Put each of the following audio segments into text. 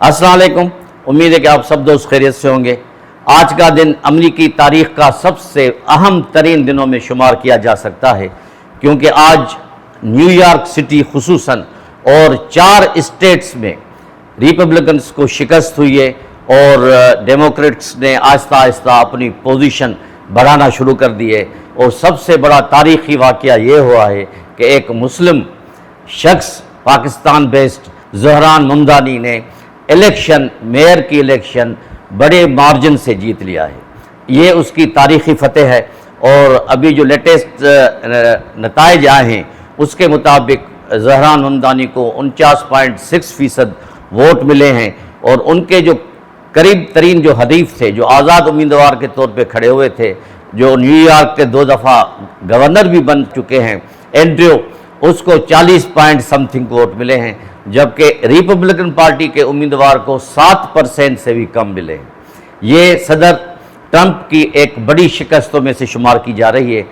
السلام علیکم، امید ہے کہ آپ سب دوست خیریت سے ہوں گے۔ آج کا دن امریکی تاریخ کا سب سے اہم ترین دنوں میں شمار کیا جا سکتا ہے، کیونکہ آج نیو یارک سٹی خصوصاً اور 4 اسٹیٹس میں ریپبلکنز کو شکست ہوئی ہے اور ڈیموکریٹس نے آہستہ آہستہ اپنی پوزیشن بڑھانا شروع کر دی ہے۔ اور سب سے بڑا تاریخی واقعہ یہ ہوا ہے کہ ایک مسلم شخص پاکستان بیسڈ زہران ممدانی نے میئر کی الیکشن بڑے مارجن سے جیت لیا ہے۔ یہ اس کی تاریخی فتح ہے، اور ابھی جو لیٹسٹ نتائج آئے ہیں اس کے مطابق زہران ممدانی کو 49.6% ووٹ ملے ہیں، اور ان کے جو قریب ترین جو حریف تھے، جو آزاد امیدوار کے طور پہ کھڑے ہوئے تھے، جو نیو یارک کے 2 دفعہ گورنر بھی بن چکے ہیں، اینڈریو، اس کو 40 ووٹ ملے ہیں، جبکہ ریپبلکن پارٹی کے امیدوار کو 7% سے بھی کم ملے ہیں۔ یہ صدر ٹرمپ کی ایک بڑی شکستوں میں سے شمار کی جا رہی ہے،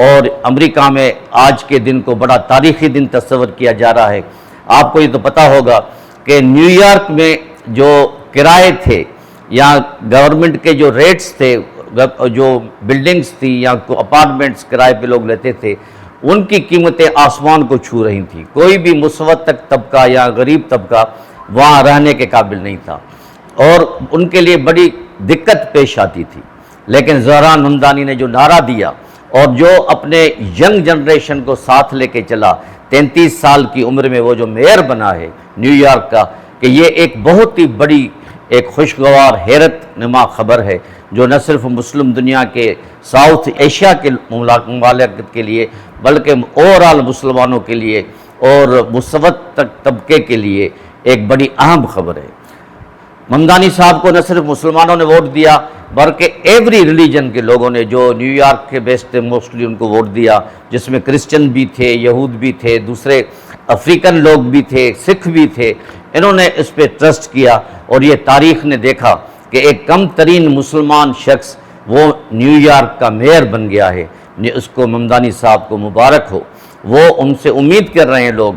اور امریکہ میں آج کے دن کو بڑا تاریخی دن تصور کیا جا رہا ہے۔ آپ کو یہ تو پتہ ہوگا کہ نیو یارک میں جو کرائے تھے یا گورنمنٹ کے جو ریٹس تھے، جو بلڈنگز تھی یا اپارٹمنٹس کرائے پہ لوگ لیتے تھے، ان کی قیمتیں آسمان کو چھو رہی تھیں۔ کوئی بھی مسوتک طبقہ یا غریب طبقہ وہاں رہنے کے قابل نہیں تھا، اور ان کے لیے بڑی دقت پیش آتی تھی۔ لیکن زہران ممدانی نے جو نعرہ دیا اور جو اپنے ینگ جنریشن کو ساتھ لے کے چلا، 33 سال کی عمر میں وہ جو میئر بنا ہے نیو یارک کا، کہ یہ ایک بہت ہی بڑی ایک خوشگوار حیرت نما خبر ہے، جو نہ صرف مسلم دنیا کے ساؤتھ ایشیا کے ممالک کے لیے بلکہ اوورال مسلمانوں کے لیے اور مسوت طبقے کے لیے ایک بڑی اہم خبر ہے۔ ممدانی صاحب کو نہ صرف مسلمانوں نے ووٹ دیا بلکہ ایوری ریلیجن کے لوگوں نے، جو نیو یارک کے بیس تھے موسٹلی، ان کو ووٹ دیا، جس میں کرسچن بھی تھے، یہود بھی تھے، دوسرے افریقن لوگ بھی تھے، سکھ بھی تھے۔ انہوں نے اس پہ ٹرسٹ کیا، اور یہ تاریخ نے دیکھا کہ ایک کم ترین مسلمان شخص وہ نیو یارک کا میئر بن گیا ہے۔ اس کو ممدانی صاحب کو مبارک ہو۔ وہ ان سے امید کر رہے ہیں لوگ،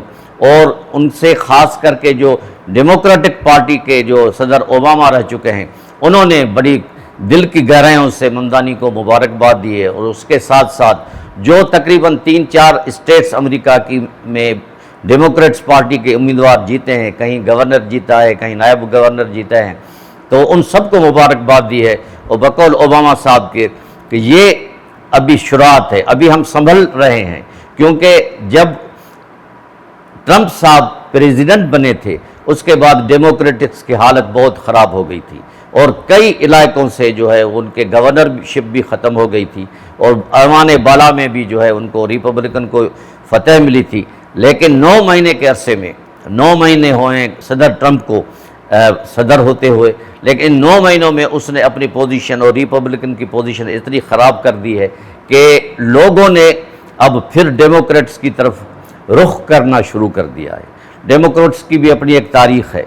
اور ان سے خاص کر کے جو ڈیموکریٹک پارٹی کے جو صدر اوباما رہ چکے ہیں، انہوں نے بڑی دل کی گہرائیوں سے ممدانی کو مبارکباد دی ہے۔ اور اس کے ساتھ ساتھ جو تقریباً 3-4 اسٹیٹس امریکہ کی میں ڈیموکریٹس پارٹی کے امیدوار جیتے ہیں، کہیں گورنر جیتا ہے، کہیں نائب گورنر جیتا ہے، تو ان سب کو مبارکباد دی ہے۔ اور بقول اوباما صاحب کے کہ یہ ابھی شروعات ہے، ابھی ہم سنبھل رہے ہیں، کیونکہ جب ٹرمپ صاحب پریزیڈنٹ بنے تھے اس کے بعد ڈیموکریٹکس کی حالت بہت خراب ہو گئی تھی، اور کئی علاقوں سے جو ہے ان کے گورنرشپ بھی ختم ہو گئی تھی، اور ایوان بالا میں بھی جو ہے ان کو ریپبلکن کو فتح ملی تھی۔ لیکن 9 مہینے کے عرصے میں 9 مہینے ہوئے صدر ٹرمپ کو صدر ہوتے ہوئے، لیکن 9 مہینوں میں اس نے اپنی پوزیشن اور ریپبلکن کی پوزیشن اتنی خراب کر دی ہے کہ لوگوں نے اب پھر ڈیموکریٹس کی طرف رخ کرنا شروع کر دیا ہے۔ ڈیموکریٹس کی بھی اپنی ایک تاریخ ہے،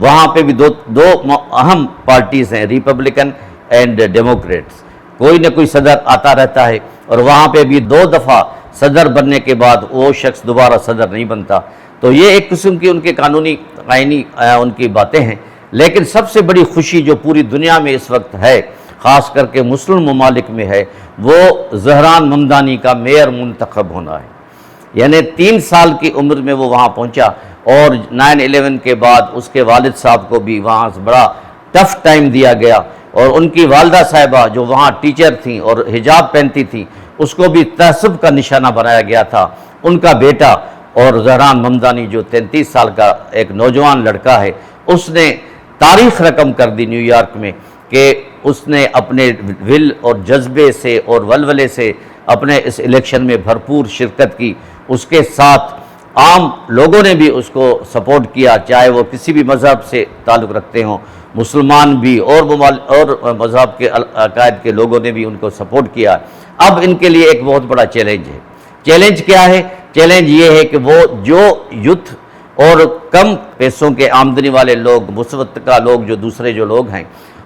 وہاں پہ بھی دو اہم پارٹیز ہیں، ریپبلکن اینڈ ڈیموکریٹس۔ کوئی نہ کوئی صدر آتا رہتا ہے، اور وہاں پہ بھی 2 دفعہ صدر بننے کے بعد وہ شخص دوبارہ صدر نہیں بنتا۔ تو یہ ایک قسم کی ان کے قانونی آئینی ان کی باتیں ہیں۔ لیکن سب سے بڑی خوشی جو پوری دنیا میں اس وقت ہے، خاص کر کے مسلم ممالک میں ہے، وہ زہران ممدانی کا میئر منتخب ہونا ہے۔ یعنی 3 سال کی عمر میں وہ وہاں پہنچا، اور 9/11 کے بعد اس کے والد صاحب کو بھی وہاں سے بڑا ٹف ٹائم دیا گیا، اور ان کی والدہ صاحبہ جو وہاں ٹیچر تھیں اور حجاب پہنتی تھیں، اس کو بھی تعصب کا نشانہ بنایا گیا تھا۔ ان کا بیٹا اور زہران ممدانی جو 33 سال کا ایک نوجوان لڑکا ہے، اس نے تاریخ رقم کر دی نیو یارک میں، کہ اس نے اپنے ول اور جذبے سے اور ولولے سے اپنے اس الیکشن میں بھرپور شرکت کی۔ اس کے ساتھ عام لوگوں نے بھی اس کو سپورٹ کیا، چاہے وہ کسی بھی مذہب سے تعلق رکھتے ہوں، مسلمان بھی اور مذہب کے عقائد کے لوگوں نے بھی ان کو سپورٹ کیا۔ اب ان کے لیے ایک بہت بڑا چیلنج ہے۔ چیلنج کیا ہے؟ چیلنج یہ ہے کہ وہ جو یوتھ اور کم پیسوں کے آمدنی والے لوگ، مسوتہ لوگ، جو دوسرے جو لوگ ہیں،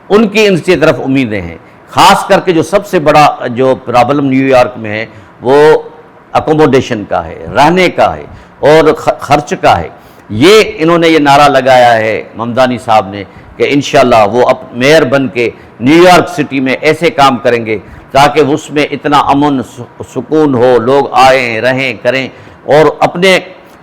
ان کی ان کی طرف امیدیں ہیں۔ خاص کر کے جو سب سے بڑا جو پرابلم نیو یارک میں ہے، وہ اکوموڈیشن کا ہے، رہنے کا ہے اور خرچ کا ہے۔ یہ انہوں نے یہ نعرہ لگایا ہے ممدانی صاحب نے کہ انشاءاللہ وہ اب میئر بن کے نیو یارک سٹی میں ایسے کام کریں گے تاکہ اس میں اتنا امن سکون ہو، لوگ آئیں رہیں کریں، اور اپنے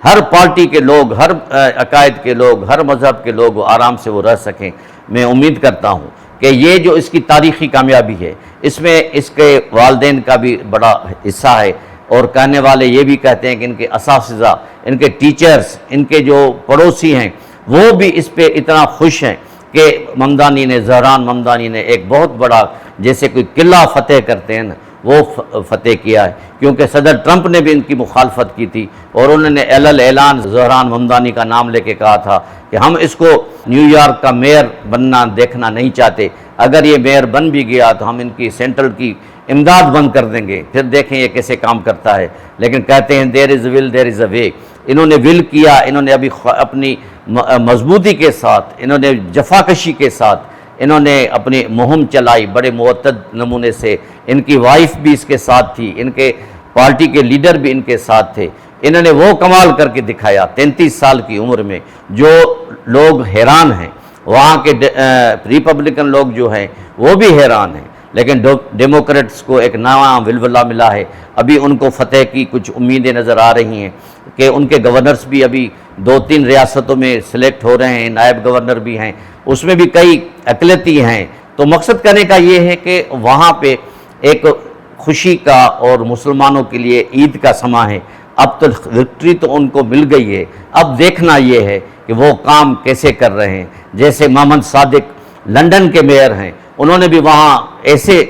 ہر پارٹی کے لوگ، ہر عقائد کے لوگ، ہر مذہب کے لوگ آرام سے وہ رہ سکیں۔ میں امید کرتا ہوں کہ یہ جو اس کی تاریخی کامیابی ہے، اس میں اس کے والدین کا بھی بڑا حصہ ہے، اور کہنے والے یہ بھی کہتے ہیں کہ ان کے اساتذہ، ان کے ٹیچرز، ان کے جو پڑوسی ہیں وہ بھی اس پہ اتنا خوش ہیں کہ ممدانی نے، زہران ممدانی نے ایک بہت بڑا، جیسے کوئی قلعہ فتح کرتے ہیں نا، وہ فتح کیا ہے، کیونکہ صدر ٹرمپ نے بھی ان کی مخالفت کی تھی، اور انہوں نے اعلان زہران ممدانی کا نام لے کے کہا تھا کہ ہم اس کو نیو یارک کا میئر بننا دیکھنا نہیں چاہتے، اگر یہ میئر بن بھی گیا تو ہم ان کی سینٹرل کی امداد بند کر دیں گے، پھر دیکھیں یہ کیسے کام کرتا ہے۔ لیکن کہتے ہیں دیر از ول دیر از اے وے، انہوں نے ول کیا، انہوں نے ابھی اپنی مضبوطی کے ساتھ، انہوں نے جفاکشی کے ساتھ انہوں نے اپنی مہم چلائی بڑے معتد نمونے سے، ان کی وائف بھی اس کے ساتھ تھی، ان کے پارٹی کے لیڈر بھی ان کے ساتھ تھے، انہوں نے وہ کمال کر کے دکھایا 33 سال کی عمر میں، جو لوگ حیران ہیں، وہاں کے ریپبلکن لوگ جو ہیں وہ بھی حیران ہیں، لیکن ڈیموکریٹس کو ایک نیا ولولہ ملا ہے، ابھی ان کو فتح کی کچھ امیدیں نظر آ رہی ہیں کہ ان کے گورنرز بھی ابھی 2-3 ریاستوں میں سلیکٹ ہو رہے ہیں، نائب گورنر بھی ہیں، اس میں بھی کئی اقلیتی ہیں۔ تو مقصد کرنے کا یہ ہے کہ وہاں پہ ایک خوشی کا اور مسلمانوں کے لیے عید کا سماں ہے، اب تو وکٹری تو ان کو مل گئی ہے، اب دیکھنا یہ ہے کہ وہ کام کیسے کر رہے ہیں۔ جیسے محمد صادق لندن کے میئر ہیں، انہوں نے بھی وہاں ایسے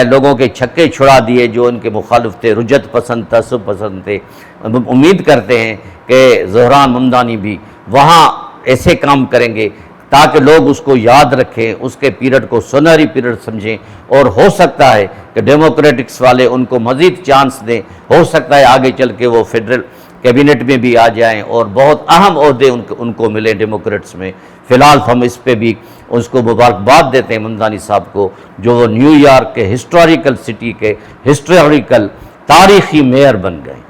لوگوں کے چھکے چھڑا دیے جو ان کے مخالف تھے، رجت پسند، تعصب پسند تھے۔ امید کرتے ہیں کہ زہران ممدانی بھی وہاں ایسے کام کریں گے تاکہ لوگ اس کو یاد رکھیں، اس کے پیریڈ کو سنہری پیریڈ سمجھیں، اور ہو سکتا ہے کہ ڈیموکریٹکس والے ان کو مزید چانس دیں، ہو سکتا ہے آگے چل کے وہ فیڈرل کیبنٹ میں بھی آ جائیں اور بہت اہم عہدے ان کو ملیں ڈیموکریٹس میں۔ فی الحال ہم اس پہ بھی اس کو مبارکباد دیتے ہیں ممدانی صاحب کو، جو وہ نیو یارک کے ہسٹوریکل سٹی کے ہسٹوریکل تاریخی میئر بن گئے۔